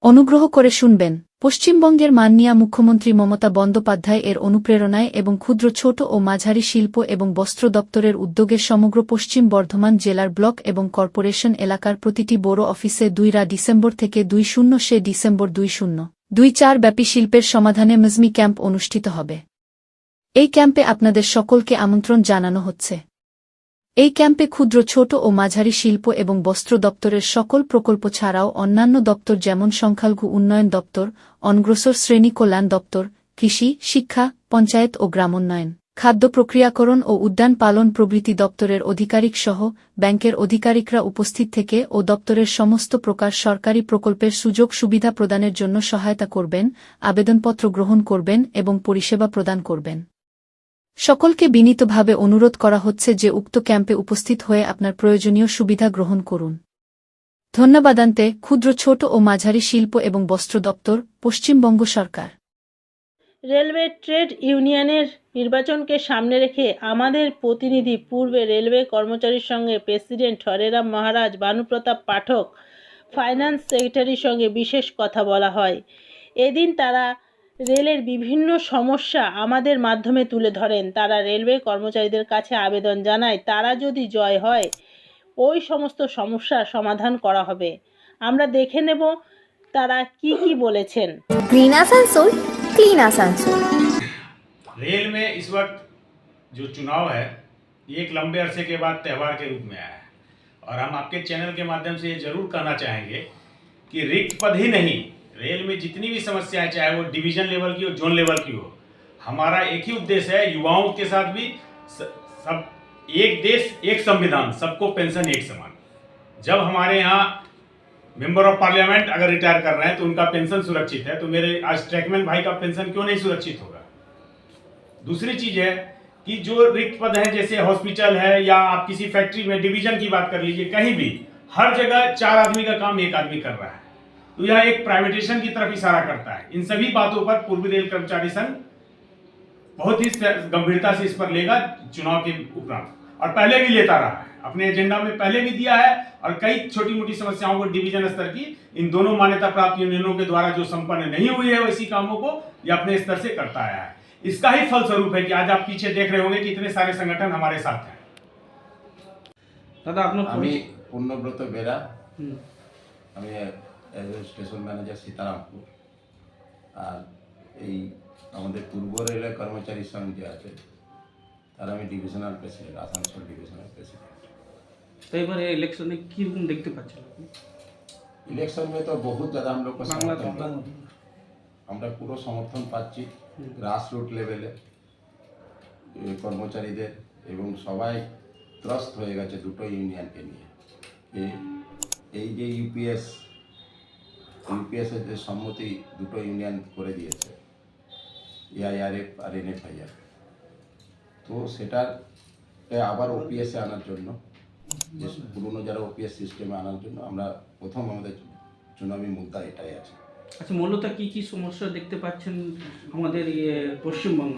অনুগ্রহ করে শুনবেন। পশ্চিমবঙ্গের মাননীয় মুখ্যমন্ত্রী মমতা বন্দ্যোপাধ্যায় এর অনুপ্রেরণায় এবং ক্ষুদ্র ছোট ও মাঝারি শিল্প এবং বস্ত্র দপ্তরের উদ্যোগে সমগ্র পশ্চিম বর্ধমান জেলার ব্লক এবং কর্পোরেশন এলাকার প্রতিটি বড় অফিসে ২ ডিসেম্বর থেকে ২০ ডিসেম্বর ২০24 ব্যাপী শিল্পের সমাধানে মজমি ক্যাম্প অনুষ্ঠিত হবে। এই ক্যাম্পে আপনাদের সকলকে আমন্ত্রণ জানানো হচ্ছে। এই ক্যাম্পে ক্ষুদ্র ছোট ও মাঝারি শিল্প এবং বস্ত্র দপ্তরের সকল প্রকল্প ছাড়াও অন্যান্য দপ্তর যেমন সংখ্যালঘু উন্নয়ন দপ্তর, অনগ্রসর শ্রেণী কল্যাণ দপ্তর, কৃষি, শিক্ষা, পঞ্চায়েত ও গ্রামোন্নয়ন, খাদ্য প্রক্রিয়াকরণ ও উদ্যান পালন প্রভৃতি দপ্তরের আধিকারিক সহ ব্যাংকের আধিকারিকরা উপস্থিত থেকে ও দপ্তরের সমস্ত প্রকার সরকারি প্রকল্পের সুযোগ সুবিধা প্রদানের জন্য সহায়তা করবেন, আবেদনপত্র গ্রহণ করবেন এবং পরিষেবা প্রদান করবেন। সকলকে বিনীতভাবে অনুরোধ করা হচ্ছে যে উক্ত ক্যাম্পে উপস্থিত হয়ে আপনার প্রয়োজনীয় সুবিধা গ্রহণ করুন। ধন্যবাদান্তে ক্ষুদ্র ছোট ও মাঝারি শিল্প এবং বস্ত্র দপ্তর, পশ্চিমবঙ্গ সরকার। রেলওয়ে ট্রেড ইউনিয়নের নির্বাচনকে সামনে রেখে আমাদের প্রতিনিধি পূর্বে রেলওয়ে কর্মচারীর সঙ্গে প্রেসিডেন্ট হরেরাম মহারাজ, ভানুপ্রতাপ পাঠক, ফাইন্যান্স সেক্রেটারির সঙ্গে বিশেষ কথা বলা হয়। এদিন তারা রেলের বিভিন্ন সমস্যা আমাদের মাধ্যমে তুলে ধরেন। তারা রেলওয়ে কর্মচারীদের কাছে আবেদন জানায় তারা যদি জয় হয় ওই সমস্ত সমস্যার সমাধান করা হবে। আমরা দেখে নেব তারা কি বলেছেন। Green Asansol, clean Asansol. Rail में इस वक्त जो चुनाव है ये एक लंबे अरसे के बाद त्यौहार के रूप में आया है और हम आपके चैनल के माध्यम से ये जरूर कहना चाहेंगे कि रिक्त पद ही नहीं, रेल में जितनी भी समस्याएं चाहे वो डिवीजन लेवल की हो, जोन लेवल की हो, हमारा एक ही उद्देश्य है युवाओं के साथ भी सब एक देश एक संविधान, सबको पेंशन एक समान। जब हमारे यहाँ मेंबर ऑफ पार्लियामेंट अगर रिटायर कर रहे हैं तो उनका पेंशन सुरक्षित है, तो मेरे आज ट्रैकमैन भाई का पेंशन क्यों नहीं सुरक्षित होगा। दूसरी चीज है कि जो रिक्त पद है जैसे हॉस्पिटल है या आप किसी फैक्ट्री में डिवीजन की बात कर लीजिए, कहीं भी हर जगह 4 आदमी का काम 1 आदमी कर रहा है, तो यह एक प्राइवेटाइजेशन की तरफ इशारा करता है। इन सभी बातों पर पूर्वी रेल कर्मचारी संघ बहुत ही गंभीरता से इस पर लेगा चुनाव के उपरांत, और पहले भी लेता रहा है, अपने एजेंडा में पहले भी दिया है और कई छोटी मोटी समस्याओं को डिवीजन स्तर की इन दोनों मान्यता प्राप्त यूनियनों के द्वारा जो संपन्न नहीं हुई है वैसी कामों को यह अपने स्तर से करता आया है। इसका ही फलस्वरूप है कि आज आप पीछे देख रहे होंगे कि इतने सारे संगठन हमारे साथ हैं। দাদা আপনার আমি পূর্ণব্রত বেরা, আমি স্টেশন ম্যানেজার সীতারামপুর। আর এই আমাদের পূর্ব রেলের কর্মচারী সংঘ যে আছে তার আমি divisional president, Asansol divisional president. तो এবারে ইলেকশনে কি রকম দেখতে পাচ্ছেন আপনি? इलेक्शन में तो बहुत ज़्यादा हम लोग को समर्थन, আমরা পুরো সমর্থন পাচ্ছি গ্রাস রুট লেভেলে কর্মচারীদের, এবং সবাই ত্রস্ত হয়ে গেছে দুটো ইউনিয়নকে নিয়ে। এই যে ইউপিএসের যে সম্মতি দুটো ইউনিয়ন করে দিয়েছে, এআইআরএফ আর এনএফআইআর, তো সেটাকে আবার ওপিএসে আনার জন্য, যে পুরনো যারা ওপিএস সিস্টেমে আনার জন্য আমরা প্রথম আমাদের চুনাবী মুদ্রা এটাই আছে। আচ্ছা, মূলত কি সমস্যা দেখতে পাচ্ছেন আমাদের পশ্চিমবঙ্গে?